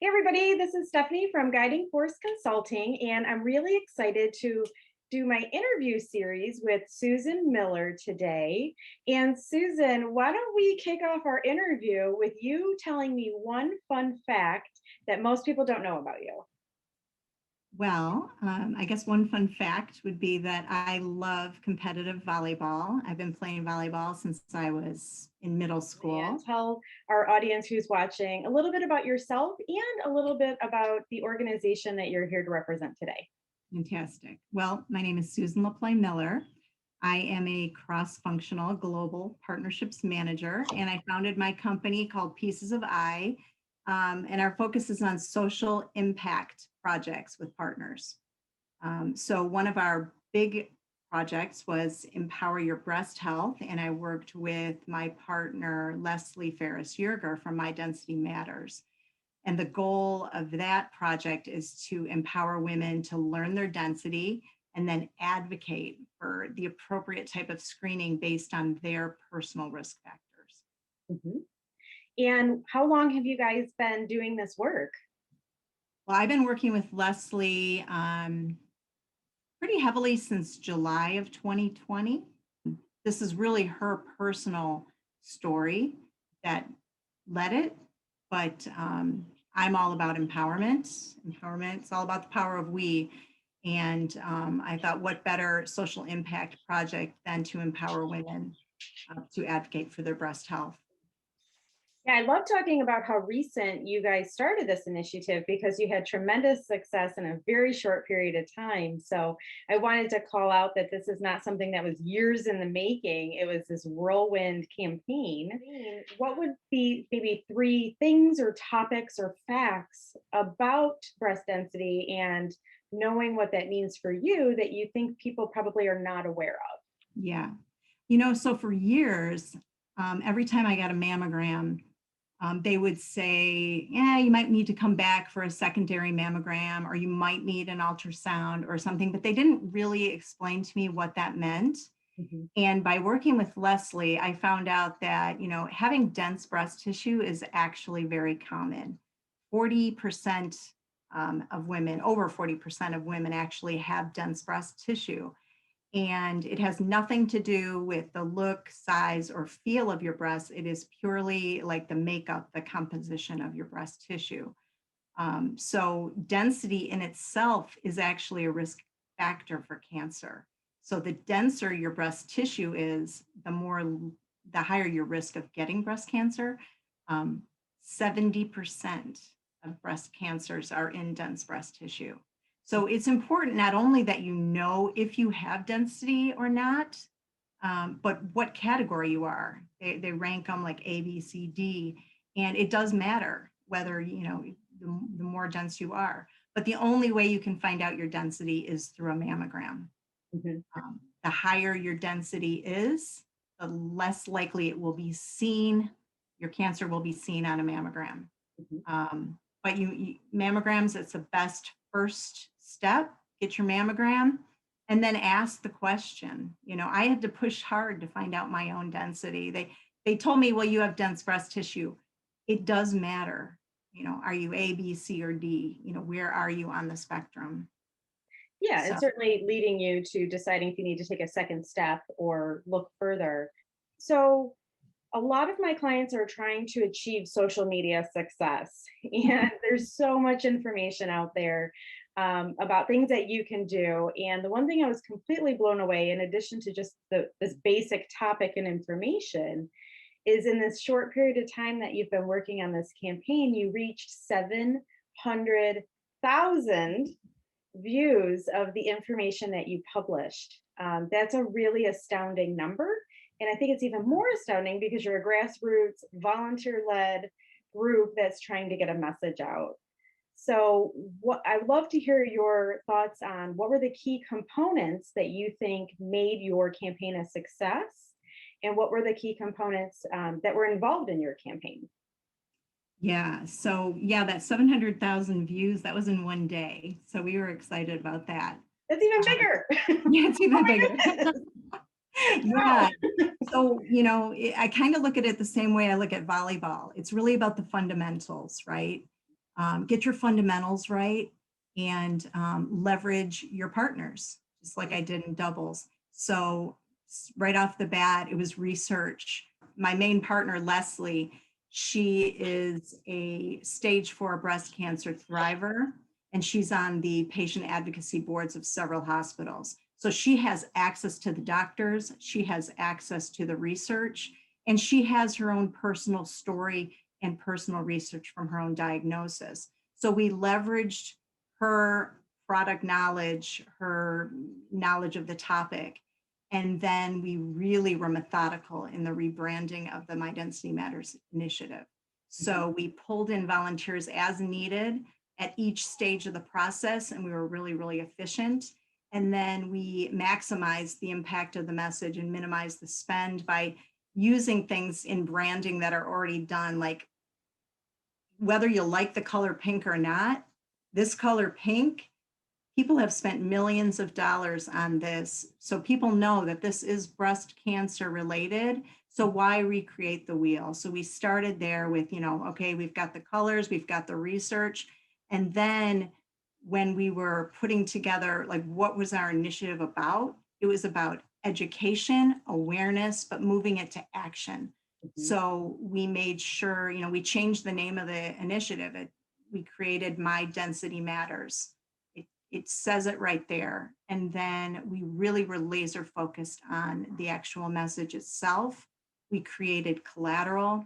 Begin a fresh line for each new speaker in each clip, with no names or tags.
Hey everybody, this is Stephanie from Guiding Force Consulting, and I'm really excited to do my interview series with Susan Miller today. And Susan, why don't we kick off our interview with you telling me one fun fact that most people don't know about you?
I guess one fun fact would be that I love competitive volleyball. I've been playing volleyball since I was in middle
And
school.
tell our audience who's watching a little bit about yourself and a little bit about the organization that you're here to represent today.
Fantastic. Well, my name is Susan LaPlay Miller. I am a cross-functional global partnerships manager, and I founded my company called Pieces of I, and our focus is on social impact projects with partners. So one of our big projects was Empower Your Breast Health, and I worked with my partner, Leslie Ferris-Yerger from My Density Matters. And the goal of that project is to empower women to learn their density and then advocate for the appropriate type of screening based on their personal risk factors.
Mhm. And how long have you guys been doing this work?
Well, I've been working with Leslie pretty heavily since July of 2020. This is really her personal story that led it, but I'm all about empowerment. Empowerment, it's all about the power of we. And I thought, what better social impact project than to empower women to advocate for their breast health?
Yeah, I love talking about how recent you guys started this initiative because you had tremendous success in a very short period of time. So I wanted to call out that this is not something that was years in the making. It was this whirlwind campaign. What would be maybe three things or topics or facts about breast density and knowing what that means for you that you think people probably are not aware of?
Yeah. So for years, every time I got a mammogram, they would say, yeah, you might need to come back for a secondary mammogram, or you might need an ultrasound or something, but they didn't really explain to me what that meant.
Mhm.
And by working with Leslie, I found out that, having dense breast tissue is actually very common. 40% of women, over 40% of women actually have dense breast tissue. And it has nothing to do with the look, size, or feel of your breast. It is purely like the makeup, the composition of your breast tissue. So density in itself is actually a risk factor for cancer. So the denser your breast tissue is, the higher your risk of getting breast cancer. 70% of breast cancers are in dense breast tissue. So it's important not only that you know if you have density or not, but what category you are. They rank them like A, B, C, D, and it does matter whether, the more dense you are. But the only way you can find out your density is through a mammogram.
Mhm.
The higher your density is, the less likely it will be seen, your cancer will be seen on a mammogram.
Mhm.
But mammograms, it's the best first step. Get your mammogram and then ask the question. I had to push hard to find out my own density. They told me, well, you have dense breast tissue. It does matter. Are you A, B, C, or D? Where are you on the spectrum?
Yeah,
So
and certainly leading you to deciding if you need to take a second step or look further. So, a lot of my clients are trying to achieve social media success, and there's so much information out there about things that you can do. And the one thing I was completely blown away, in addition to just this basic topic and information, is in this short period of time that you've been working on this campaign, you reached 700,000 views of the information that you published. That's a really astounding number. And I think it's even more astounding because you're a grassroots, volunteer led group that's trying to get a message out. So, what I'd love to hear your thoughts on what were the key components that you think made your campaign a success, and what were the key components that were involved in your campaign?
yeah, that 700,000 views, that was in one day. So we were excited about that.
That's even
Um,
bigger.
yeah, it's
Oh
even
my
bigger.
goodness.
Yeah.
Wow.
So, I kind of look at it the same way I look at volleyball. It's really about the fundamentals, right? get your fundamentals right, and leverage your partners, just like I did in doubles. So right off the bat, it was research. My main partner, Leslie, she is a stage 4 breast cancer thriver, and she's on the patient advocacy boards of several hospitals. So she has access to the doctors, she has access to the research, and she has her own personal story and personal research from her own diagnosis. So we leveraged her product knowledge, her knowledge of the topic, and then we really were methodical in the rebranding of the My Density Matters initiative. So we pulled in volunteers as needed at each stage of the process, and we were really, really efficient. And then we maximized the impact of the message and minimized the spend by using things in branding that are already done, like whether you like the color pink or not, this color pink, people have spent millions of dollars on this. So people know that this is breast cancer related. So why recreate the wheel? So we started there with, okay, we've got the colors, we've got the research. And then when we were putting together, like, what was our initiative about? It was about education, awareness, but moving it to action. So we made sure, we changed the name of the initiative. We created My Density Matters. It says it right there. And then we really were laser focused on the actual message itself. We created collateral.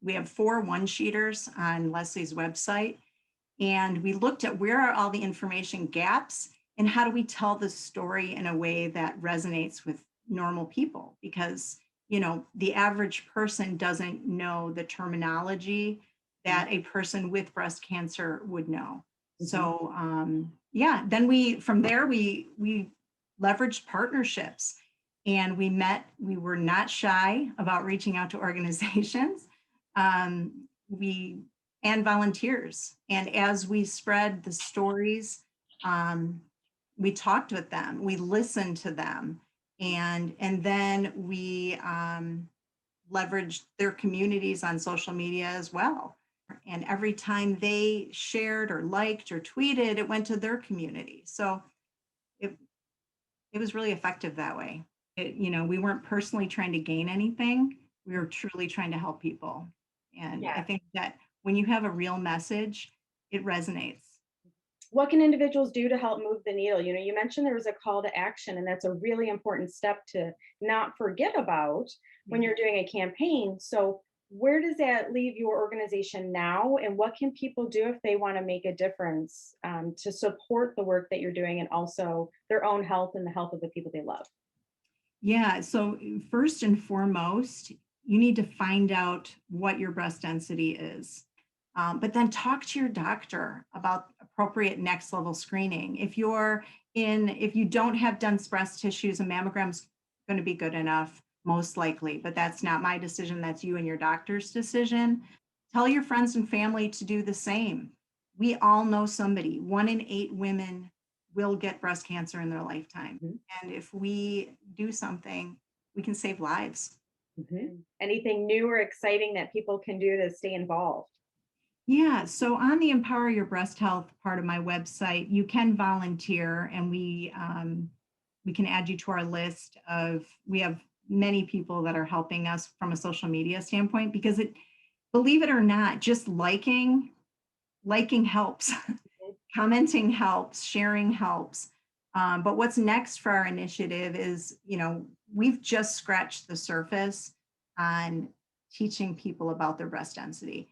We have 4 one-sheeters on Leslie's website. And we looked at where are all the information gaps and how do we tell the story in a way that resonates with normal people? Because, the average person doesn't know the terminology that a person with breast cancer would know. So then from there we leveraged partnerships, and we were not shy about reaching out to organizations and volunteers. And as we spread the stories, we talked with them, we listened to them, and then we leveraged their communities on social media as well. And every time they shared or liked or tweeted, it went to their community. So it was really effective that way. We weren't personally trying to gain anything. We were truly trying to help people. And I think that when you have a real message, it resonates.
What can individuals do to help move the needle? You mentioned there was a call to action, and that's a really important step to not forget about when you're doing a campaign. So where does that leave your organization now? And what can people do if they want to make a difference to support the work that you're doing and also their own health and the health of the people they love?
Yeah, so first and foremost, you need to find out what your breast density is. But then talk to your doctor about appropriate next level screening. If you don't have dense breast tissues, a mammogram's going to be good enough, most likely, but that's not my decision. That's you and your doctor's decision. Tell your friends and family to do the same. We all know somebody. 1 in 8 women will get breast cancer in their lifetime. And if we do something, we can save lives.
Anything new or exciting that people can do to stay involved?
Yeah, so on the Empower Your Breast Health part of my website, you can volunteer, and we can add you to our list we have many people that are helping us from a social media standpoint, because believe it or not, just liking helps, commenting helps, sharing helps. But what's next for our initiative is, we've just scratched the surface on teaching people about their breast density.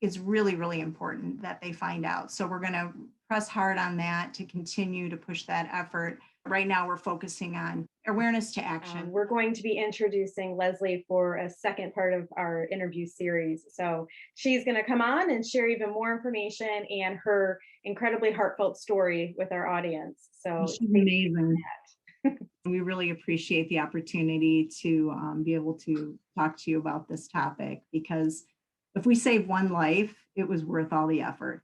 It's really, really important that they find out. So we're going to press hard on that to continue to push that effort. Right now, we're focusing on awareness to action.
We're going to be introducing Leslie for a second part of our interview series. So she's going to come on and share even more information and her incredibly heartfelt story with our audience. So
she's amazing. We really appreciate the opportunity to be able to talk to you about this topic, because if we save one life, it was worth all the effort.